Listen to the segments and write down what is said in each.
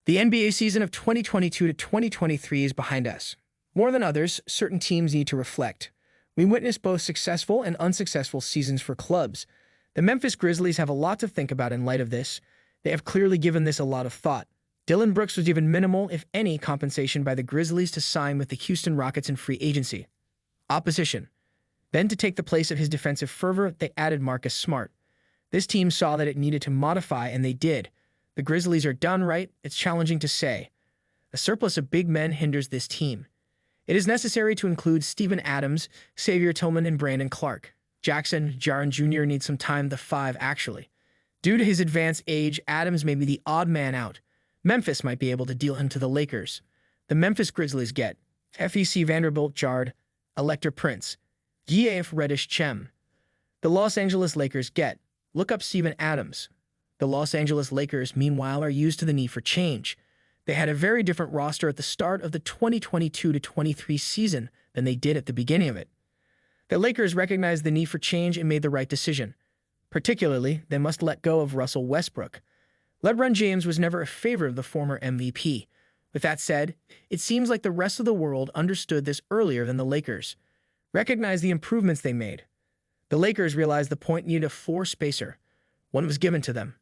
The NBA season of 2022 to 2023 is behind us. More than others, certain teams need to reflect. We witnessed both successful and unsuccessful seasons for clubs. The Memphis Grizzlies have a lot to think about in light of this. They have clearly given this a lot of thought. Dillon Brooks was given minimal, if any, compensation by the Grizzlies to sign with the Houston Rockets in free agency. Opposition. Then to take the place of his defensive fervor, they added Marcus Smart. This team saw that it needed to modify, and they did. The Grizzlies are done right, it's challenging to say. A surplus of big men hinders this team. It is necessary to include Steven Adams, Xavier Tillman, and Brandon Clark. Jackson Jaren Jr. needs some time, the five actually. Due to his advanced age, Adams may be the odd man out. Memphis might be able to deal him to the Lakers. The Memphis Grizzlies get FEC Vanderbilt Jard, Elector Prince, GAF Reddish Chem. The Los Angeles Lakers get, look up Steven Adams. The Los Angeles Lakers, meanwhile, are used to the need for change. They had a very different roster at the start of the 2022-23 season than they did at the beginning of it. The Lakers recognized the need for change and made the right decision. Particularly, they must let go of Russell Westbrook. LeBron James was never a favorite of the former MVP. With that said, it seems like the rest of the world understood this earlier than the Lakers. Recognized the improvements they made. The Lakers realized the point needed a floor spacer. One was given to them.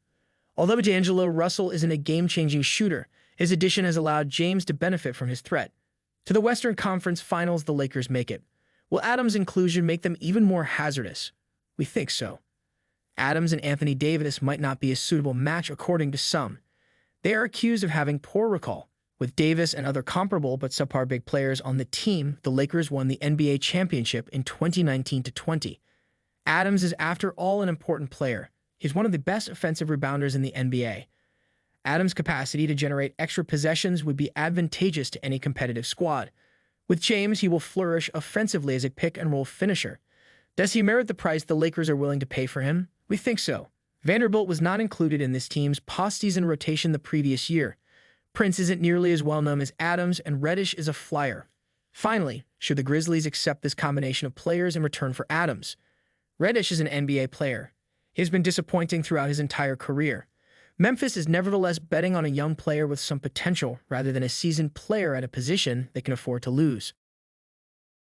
Although D'Angelo Russell isn't a game-changing shooter, his addition has allowed James to benefit from his threat. To the Western Conference Finals, the Lakers make it. Will Adams' inclusion make them even more hazardous? We think so. Adams and Anthony Davis might not be a suitable match according to some. They are accused of having poor recall. With Davis and other comparable but subpar big players on the team, the Lakers won the NBA championship in 2019-20. Adams is, after all, an important player. He's one of the best offensive rebounders in the NBA. Adams' capacity to generate extra possessions would be advantageous to any competitive squad. With James, he will flourish offensively as a pick-and-roll finisher. Does he merit the price the Lakers are willing to pay for him? We think so. Vanderbilt was not included in this team's postseason rotation the previous year. Prince isn't nearly as well-known as Adams, and Reddish is a flyer. Finally, should the Grizzlies accept this combination of players in return for Adams? Reddish is an NBA player. He has been disappointing throughout his entire career. Memphis is nevertheless betting on a young player with some potential rather than a seasoned player at a position they can afford to lose.